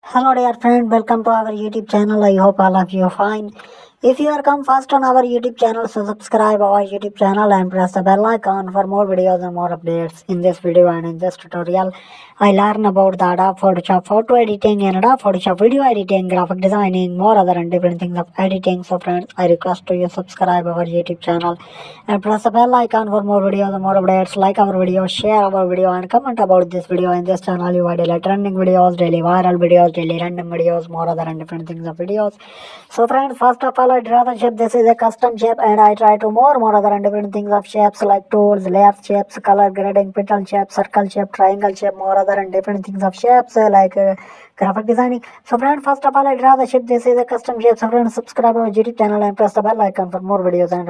Hello dear friend, welcome to our YouTube channel. I hope all of you are fine. If you are come first on our YouTube channel, so subscribe our YouTube channel and press the bell icon for more videos and more updates. In this video and in this tutorial, I learn about the Adobe Photoshop photo editing and Adobe Photoshop video editing, graphic designing, more other and different things of editing. So friends, I request to you subscribe our YouTube channel and press the bell icon for more videos and more updates. Like our video, share our video and comment about this video. In this channel you are daily trending videos, daily viral videos, daily random videos, more other and different things of videos. So friends, first of all I draw the shape. This is a custom shape and I try to more other and different things of shapes like tools, layer shapes, color grading, petal shape, circle shape, triangle shape, more other and different things of shapes graphic designing. So friends, first of all I draw the shape. This is a custom shape. So friends, subscribe our YouTube channel and press the bell icon for more videos and